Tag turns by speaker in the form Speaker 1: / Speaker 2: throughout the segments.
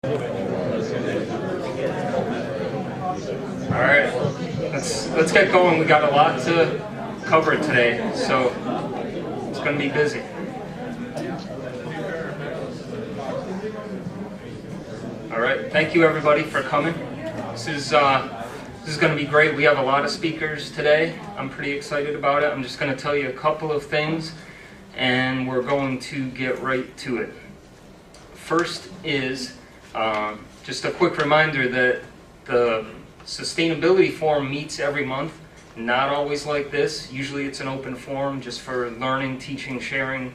Speaker 1: All right, let's get going. We got a lot to cover today, so it's going to be busy. All right, thank you everybody for coming. This is going to be great. We have a lot of speakers today. I'm pretty excited about it. I'm just going to tell you a couple of things, and we're going to get right to it. First is just a quick reminder that the Sustainability Forum meets every month. Not always like this. Usually it's an open forum just for learning, teaching, sharing,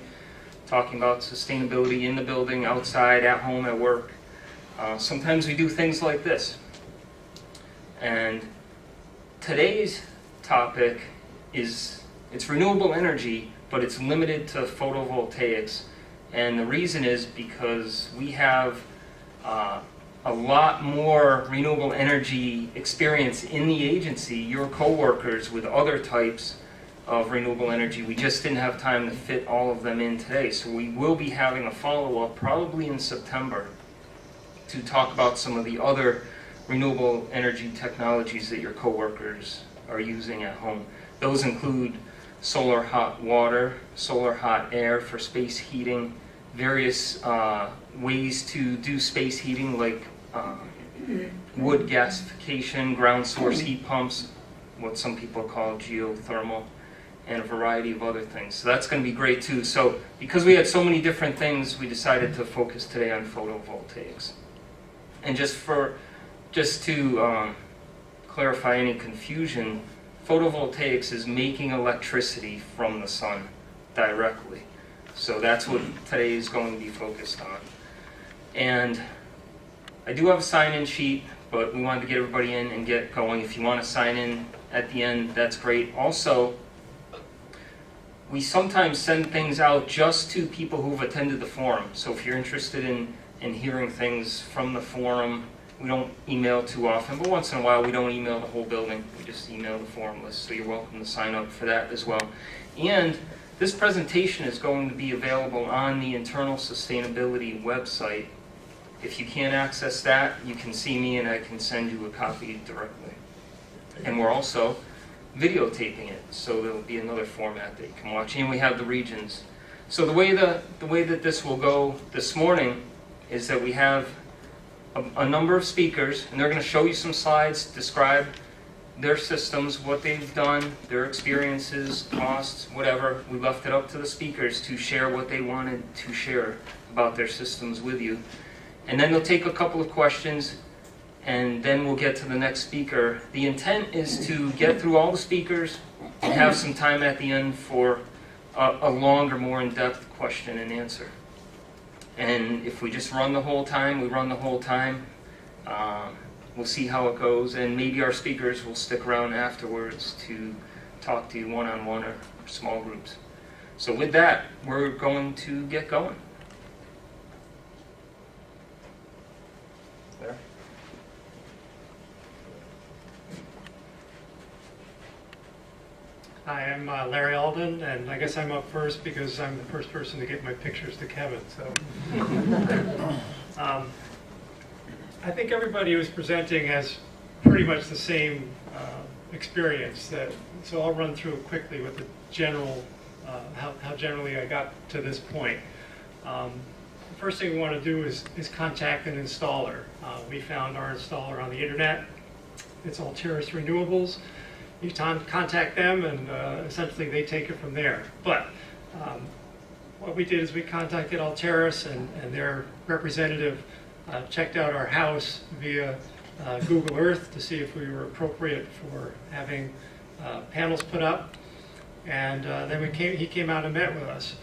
Speaker 1: talking about sustainability in the building, outside, at home, at work. Sometimes we do things like this. And today's topic is, it's renewable energy, but it's limited to photovoltaics. And the reason is because we have a lot more renewable energy experience in the agency, your co-workers with other types of renewable energy. We just didn't have time to fit all of them in today. So we will be having a follow-up probably in September to talk about some of the other renewable energy technologies that your co-workers are using at home. Those include solar hot water, solar hot air for space heating, various ways to do space heating like wood gasification, ground source heat pumps, what some people call geothermal, and a variety of other things. So that's going to be great too. So because we had so many different things, we decided to focus today on photovoltaics. And just to clarify any confusion, photovoltaics is making electricity from the sun directly. So that's what today is going to be focused on. And I do have a sign-in sheet, but we wanted to get everybody in and get going. If you want to sign in at the end, that's great. Also, we sometimes send things out just to people who've attended the forum. So if you're interested in hearing things from the forum, we don't email too often, but once in a while we don't email the whole building. We just email the forum list, so you're welcome to sign up for that as well. And this presentation is going to be available on the internal sustainability website. If you can't access that, you can see me and I can send you a copy directly. And we're also videotaping it, so there'll be another format that you can watch. And we have the regions. So the way that this will go this morning is that we have a number of speakers, and they're going to show you some slides, describe their systems, what they've done, their experiences, costs, whatever. We left it up to the speakers to share what they wanted to share about their systems with you. And then they'll take a couple of questions, and then we'll get to the next speaker. The intent is to get through all the speakers and have some time at the end for a longer, more in-depth question and answer. And if we just run the whole time, we run the whole time. We'll see how it goes, and maybe our speakers will stick around afterwards to talk to you one-on-one or small groups. So with that, we're going to get going. There.
Speaker 2: Hi, I'm Larry Alden, and I guess I'm up first because I'm the first person to get my pictures to Kevin. So, I think everybody who's presenting has pretty much the same experience. So I'll run through it quickly with the general, how generally I got to this point. The first thing we want to do is contact an installer. We found our installer on the internet. It's Alteris Renewables. You contact them, and essentially they take it from there. But what we did is we contacted Alteris, and their representative checked out our house via Google Earth to see if we were appropriate for having panels put up. And then he came out and met with us.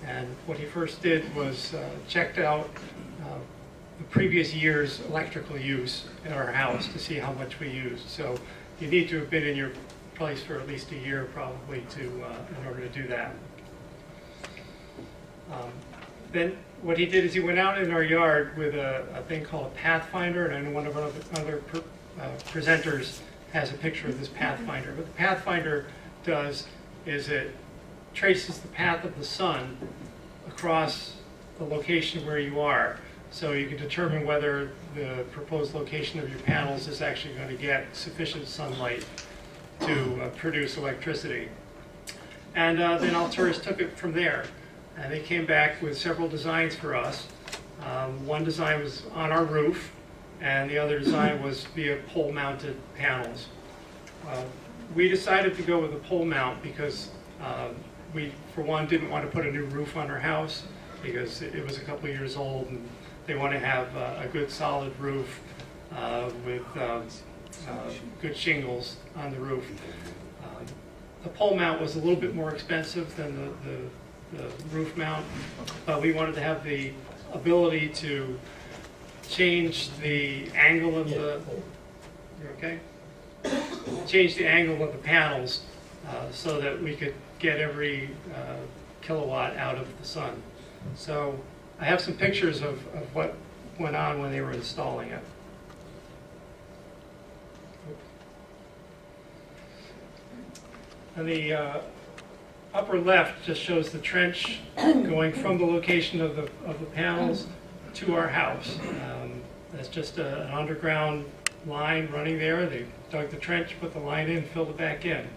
Speaker 2: And what he first did was checked out the previous year's electrical use in our house to see how much we used. So you need to have been in your place for at least a year probably in order to do that. Then what he did is he went out in our yard with a thing called a Pathfinder, and I know one of our other presenters has a picture of this Pathfinder. What the Pathfinder does is it traces the path of the sun across the location where you are. so you can determine whether the proposed location of your panels is actually going to get sufficient sunlight to produce electricity. And then Alturas took it from there, and they came back with several designs for us. One design was on our roof, and the other design was via pole-mounted panels. We decided to go with a pole mount because we, for one, didn't want to put a new roof on our house because it was a couple of years old, and they want to have a good solid roof with good shingles on the roof. The pole mount was a little bit more expensive than the roof mount, but we wanted to have the ability to change the angle of the, change the angle of the panels so that we could get every kilowatt out of the sun. So I have some pictures of what went on when they were installing it. And the upper left just shows the trench going from the location of the panels to our house. That's just an underground line running there. They dug the trench, put the line in, filled it back in.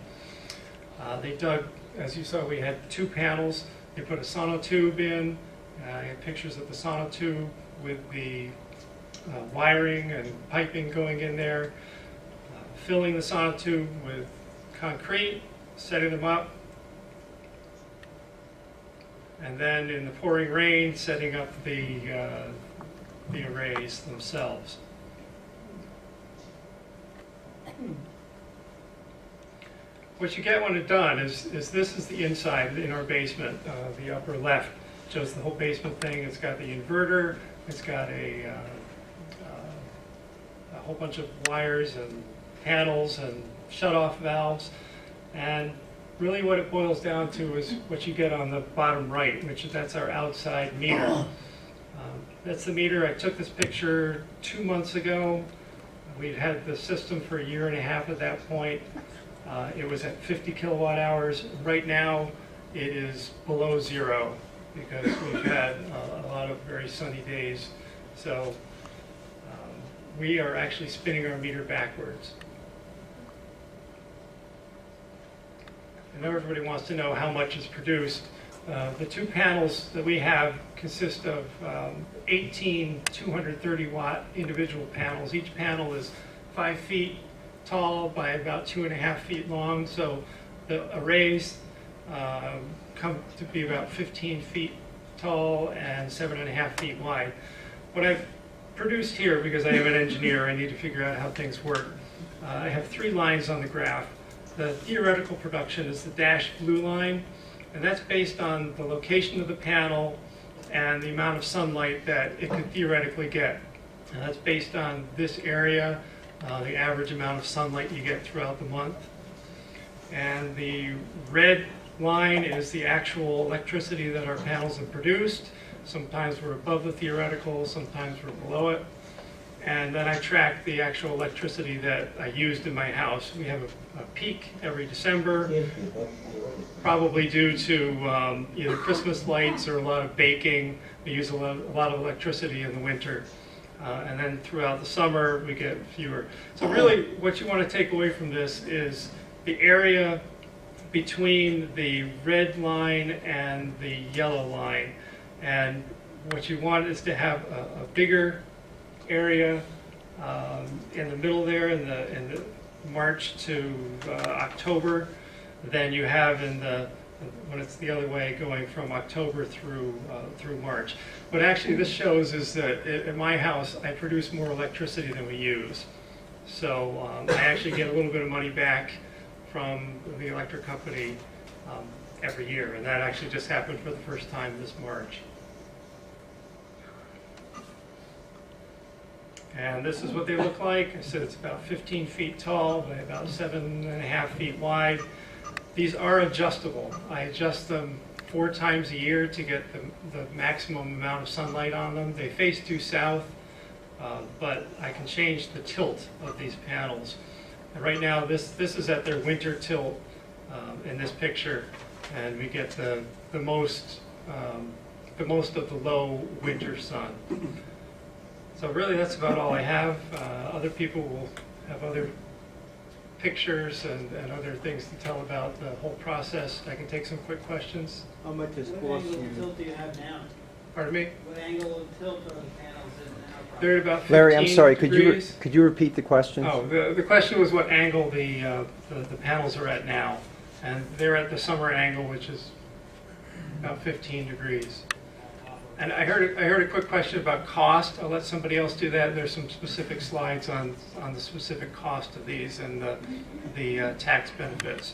Speaker 2: They dug, as you saw, we had 2 panels. They put a sonotube in. I had pictures of the sonotube with the wiring and piping going in there, filling the sonotube with concrete, setting them up, and then in the pouring rain, setting up the arrays themselves. What you get when it's done is this is the inside in our basement. The upper left shows the whole basement thing. It's got the inverter. It's got a whole bunch of wires and panels and shut-off valves. And really what it boils down to is what you get on the bottom right, which that's our outside meter. That's the meter. I took this picture 2 months ago. We'd had the system for a year and a half at that point. It was at 50 kilowatt hours. Right now it is below 0 because we've had a lot of very sunny days. So we are actually spinning our meter backwards. I know everybody wants to know how much is produced. The 2 panels that we have consist of 18 230 watt individual panels. Each panel is 5 feet tall by about 2.5 feet long. So the arrays come to be about 15 feet tall and 7.5 feet wide. What I've produced here, because I am an engineer, I need to figure out how things work. I have 3 lines on the graph. The theoretical production is the dashed blue line, and that's based on the location of the panel and the amount of sunlight that it could theoretically get. And that's based on this area, the average amount of sunlight you get throughout the month. And the red line is the actual electricity that our panels have produced. Sometimes we're above the theoretical, sometimes we're below it. And then I track the actual electricity that I used in my house. We have a peak every December, probably due to either Christmas lights or a lot of baking. We use a lot of electricity in the winter. And then throughout the summer, we get fewer. So really, what you want to take away from this is the area between the red line and the yellow line. And what you want is to have a bigger area in the middle there, in the March to October, than you have when it's the other way, going from October through March. What actually this shows is that at my house, I produce more electricity than we use. So I actually get a little bit of money back from the electric company every year, and that actually just happened for the first time this March. And this is what they look like. I said it's about 15 feet tall by about 7.5 feet wide. These are adjustable. I adjust them 4 times a year to get the maximum amount of sunlight on them. They face due south, but I can change the tilt of these panels. And right now, this is at their winter tilt in this picture, and we get the most of the low winter sun. So really, that's about all I have. Other people will have other pictures and other things to tell about the whole process. I can take some quick questions.
Speaker 3: How much is
Speaker 4: What
Speaker 3: costing
Speaker 4: angle of
Speaker 3: you?
Speaker 4: tilt do you have now?
Speaker 2: Pardon me?
Speaker 4: What angle of tilt are the panels in now?
Speaker 2: They're at about 15
Speaker 5: Larry, I'm sorry.
Speaker 2: degrees.
Speaker 5: Could you repeat the question?
Speaker 2: Oh, the question was what angle the panels are at now, and they're at the summer angle, which is about 15 degrees. And I heard a quick question about cost. I'll let somebody else do that. There's some specific slides on the specific cost of these and the tax benefits.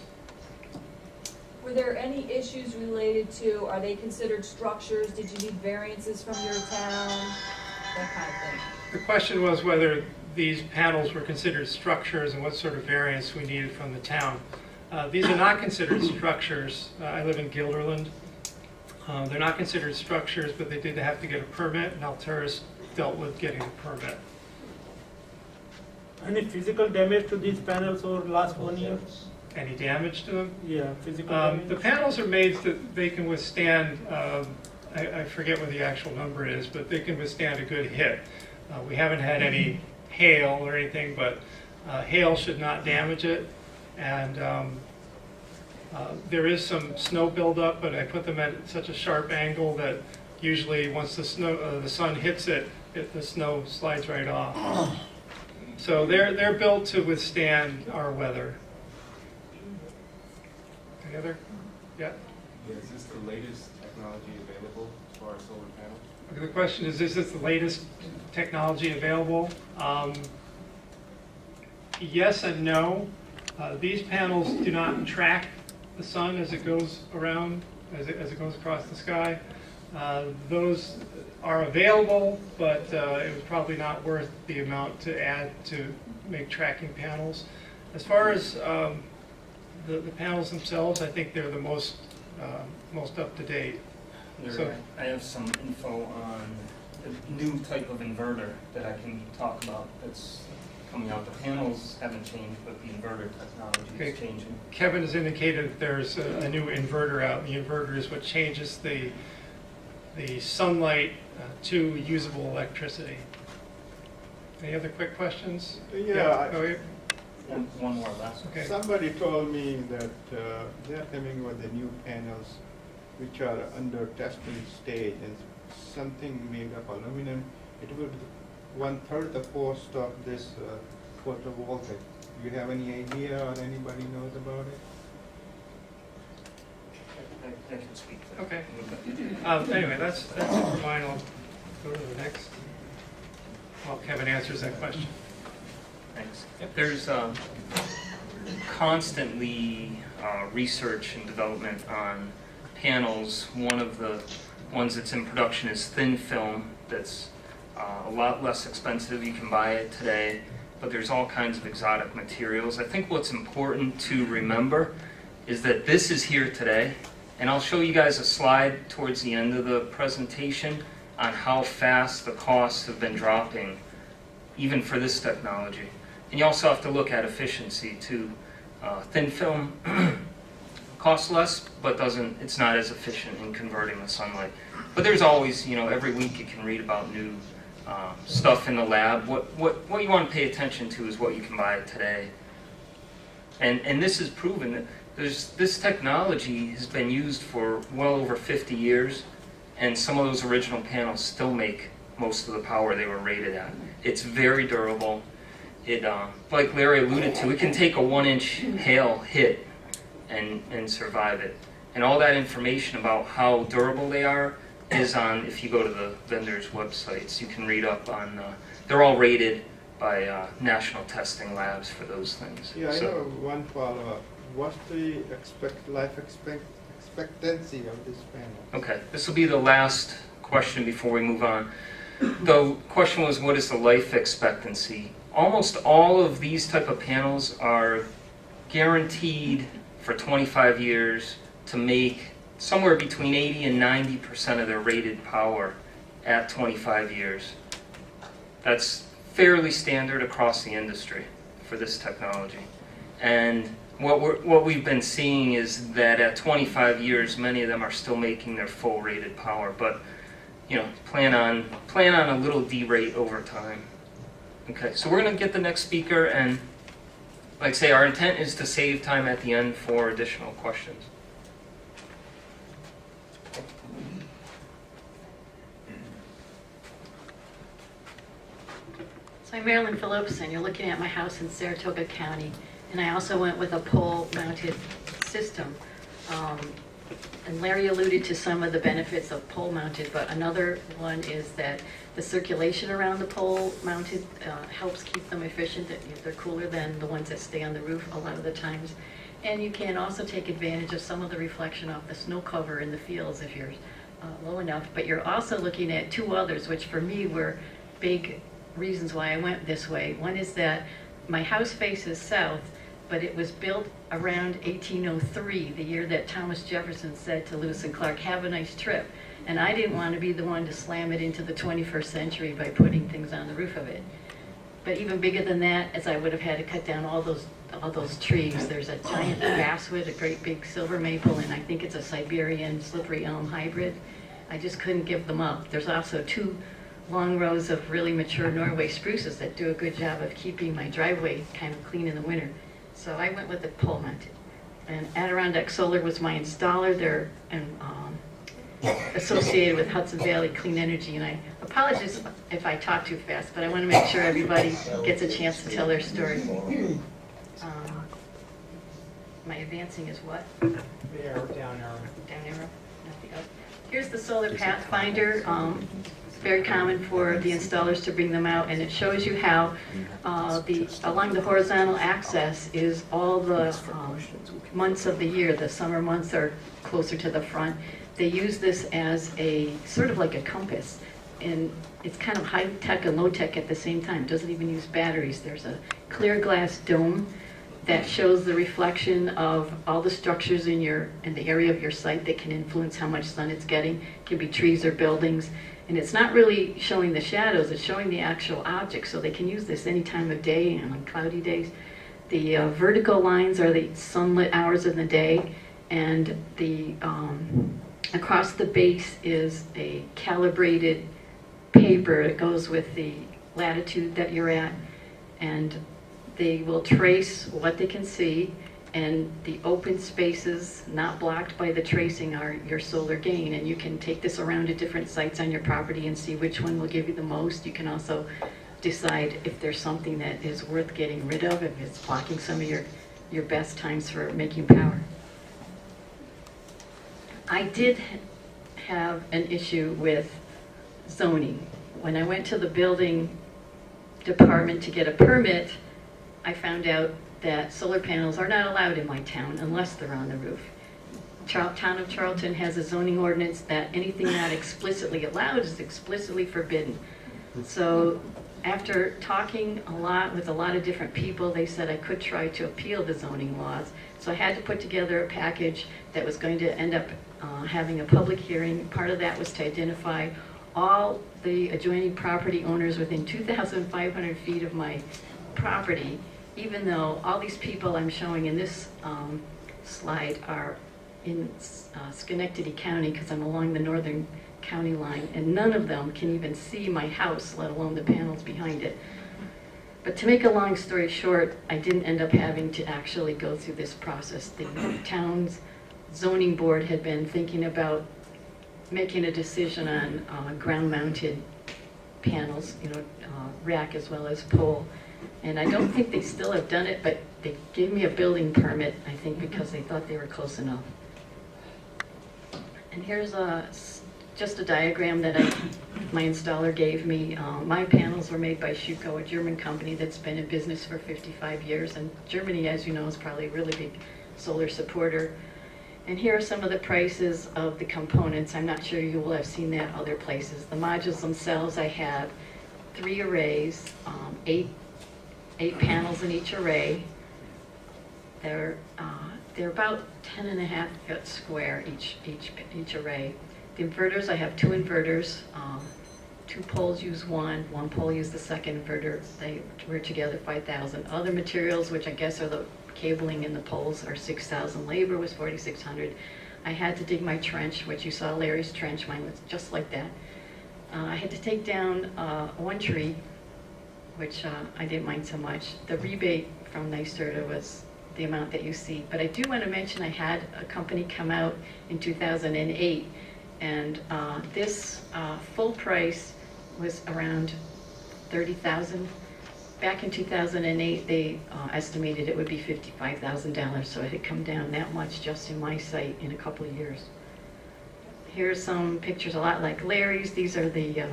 Speaker 6: Were there any issues related to, are they considered structures? Did you need variances from your town? That kind of thing.
Speaker 2: The question was whether these panels were considered structures and what sort of variance we needed from the town. These are not considered structures. I live in Guilderland. They're not considered structures, but they did have to get a permit, and Alturas dealt with getting a permit.
Speaker 3: Any physical damage to these panels over the last 1 year?
Speaker 2: Any damage to them?
Speaker 3: Yeah, physical damage.
Speaker 2: The panels are made so that they can withstand, I forget what the actual number is, but they can withstand a good hit. We haven't had any hail or anything, but hail should not damage it. And there is some snow buildup, but I put them at such a sharp angle that usually once the sun hits it, the snow slides right off. So they're built to withstand our weather. Any other? Yeah.
Speaker 7: Is this the latest technology available as far as solar panels?
Speaker 2: Okay, the question is this the latest technology available? Yes and no. These panels do not track the sun as it goes around, as it goes across the sky. Those are available, but it was probably not worth the amount to add to make tracking panels. As far as the panels themselves, I think they're the most up to date. So
Speaker 1: I have some info on the new type of inverter that I can talk about that's coming out. The panels haven't changed, but the inverter technology is changing.
Speaker 2: Kevin has indicated that there's a new inverter out. The inverter is what changes the sunlight to usable electricity. Any other quick questions?
Speaker 3: Yeah.
Speaker 2: Oh, yeah.
Speaker 1: One more last.
Speaker 2: Okay.
Speaker 3: Somebody told me that they're coming with the new panels which are under testing stage and something made of aluminum. It would be 1/3 the cost of this photovoltaic. Do you have any idea or anybody knows about it?
Speaker 1: I can speak to that.
Speaker 2: Okay. Anyway, that's it for mine. I'll go to the next while Kevin answers that question.
Speaker 1: Thanks. There's constantly research and development on panels. One of the ones that's in production is thin film. That's a lot less expensive. You can buy it today, but there's all kinds of exotic materials. I think what's important to remember is that this is here today, and I'll show you guys a slide towards the end of the presentation on how fast the costs have been dropping, even for this technology. And you also have to look at efficiency too. Thin film costs less, but it's not as efficient in converting the sunlight. But there's always, every week you can read about new stuff in the lab. What you want to pay attention to is what you can buy today. And this is proven that this technology has been used for well over 50 years, and some of those original panels still make most of the power they were rated at. It's very durable. It, like Larry alluded to, it can take a 1-inch hail hit and survive it. And all that information about how durable they are is on, if you go to the vendors' websites, you can read up on, they're all rated by national testing labs for those things.
Speaker 3: Yeah, I know one follow-up. What's the life expectancy of this panel?
Speaker 1: Okay, this will be the last question before we move on. The question was, what is the life expectancy? Almost all of these type of panels are guaranteed for 25 years to make somewhere between 80 and 90% of their rated power at 25 years. That's fairly standard across the industry for this technology. And what we've been seeing is that at 25 years, many of them are still making their full rated power. But plan on a little D-rate over time. Okay, so we're going to get the next speaker, and like I say, our intent is to save time at the end for additional questions.
Speaker 5: So I'm Marilyn Phillips, and you're looking at my house in Saratoga County. And I also went with a pole-mounted system. And Larry alluded to some of the benefits of pole-mounted, but another one is that the circulation around the pole-mounted helps keep them efficient. They're cooler than the ones that stay on the roof a lot of the times. And you can also take advantage of some of the reflection off the snow cover in the fields if you're low enough. But you're also looking at two others, which for me were big reasons why I went this way. One is that my house faces south, but it was built around 1803, the year that Thomas Jefferson said to Lewis and Clark, "Have a nice trip." And I didn't want to be the one to slam it into the 21st century by putting things on the roof of it. But even bigger than that, as I would have had to cut down all those trees. There's a giant basswood, a great big silver maple, and I think it's a Siberian slippery elm hybrid. I just couldn't give them up. There's also two long rows of really mature Norway spruces that do a good job of keeping my driveway kind of clean in the winter. So I went with the pole mounted. And Adirondack Solar was my installer. They're associated with Hudson Valley Clean Energy. And I apologize if I talk too fast, but I want to make sure everybody gets a chance to tell their story. My advancing is what?
Speaker 2: The arrow, down arrow.
Speaker 5: Down arrow, not the up. Here's the Solar Pathfinder. It's very common for the installers to bring them out, and it shows you how along the horizontal axis is all the months of the year. The summer months are closer to the front. They use this as a sort of like a compass, and it's kind of high tech and low tech at the same time. It doesn't even use batteries. There's a clear glass dome that shows the reflection of all the structures in the area of your site that can influence how much sun it's getting. It can be trees or buildings. And it's not really showing the shadows, it's showing the actual objects, so they can use this any time of day and on cloudy days. The vertical lines are the sunlit hours of the day, and the across the base is a calibrated paper. It goes with the latitude that you're at, and they will trace what they can see, and the open spaces not blocked by the tracing are your solar gain. And you can take this around to different sites on your property and see which one will give you the most. You can also decide if there's something that is worth getting rid of, if it's blocking some of your best times for making power. I did have an issue with zoning. When I went to the building department to get a permit, I found out that solar panels are not allowed in my town unless they're on the roof. Town of Charlton has a zoning ordinance that anything not explicitly allowed is explicitly forbidden. So after talking a lot with a lot of different people, they said I could try to appeal the zoning laws. So I had to put together a package that was going to end up having a public hearing. Part of that was to identify all the adjoining property owners within 2,500 feet of my property, even though all these people I'm showing in this slide are in Schenectady County, because I'm along the northern county line, and none of them can even see my house, let alone the panels behind it. But to make a long story short, I didn't end up having to actually go through this process. The town's zoning board had been thinking about making a decision on ground-mounted panels, rack as well as pole. And I don't think they still have done it, but they gave me a building permit, I think, because they thought they were close enough. And here's just a diagram that my installer gave me. My panels were made by Schuko, a German company that's been in business for 55 years. And Germany, as you know, is probably a really big solar supporter. And here are some of the prices of the components. I'm not sure you will have seen that other places. The modules themselves, I have 3 arrays, 8 panels in each array. They're about 10.5 foot square each array. The inverters, I have 2 inverters. 2 poles use one pole use the second inverter. They were together 5,000. Other materials, which I guess are the cabling in the poles, are 6,000. Labor was 4,600. I had to dig my trench, which you saw Larry's trench. Mine was just like that. I had to take down one tree, which I didn't mind so much. The rebate from NYSERDA was the amount that you see. But I do want to mention I had a company come out in 2008, and this full price was around $30,000. Back in 2008, they estimated it would be $55,000, so it had come down that much just in my site in a couple of years. Here's some pictures a lot like Larry's. These are the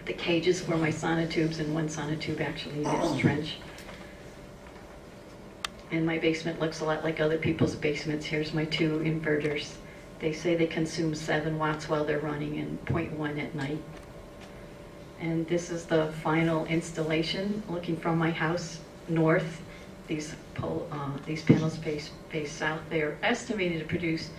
Speaker 5: cages for my sonotubes, and one sonotube actually is trench. And my basement looks a lot like other people's basements. Here's my 2 inverters. They say they consume 7 watts while they're running and 0.1 at night. And this is the final installation looking from my house north. These panels face south. They are estimated to produce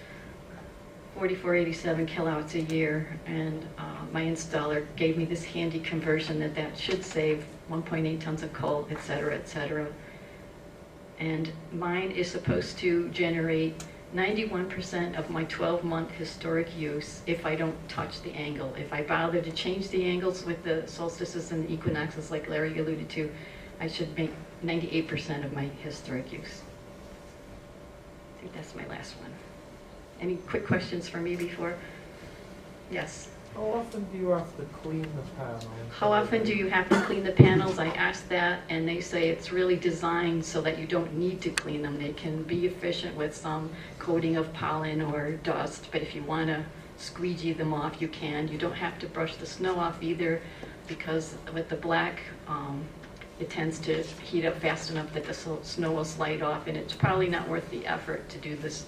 Speaker 5: 4487 kilowatts a year, and my installer gave me this handy conversion that should save 1.8 tons of coal, et cetera, et cetera. And mine is supposed to generate 91% of my 12-month historic use if I don't touch the angle. If I bother to change the angles with the solstices and the equinoxes like Larry alluded to, I should make 98% of my historic use. I think that's my last one. Any quick questions for me before? Yes.
Speaker 8: How often do you have to clean the panels?
Speaker 5: How often do you have to clean the panels? I asked that, and they say it's really designed so that you don't need to clean them. They can be efficient with some coating of pollen or dust, but if you want to squeegee them off, you can. You don't have to brush the snow off either, because with the black, it tends to heat up fast enough that the snow will slide off, and it's probably not worth the effort to do this.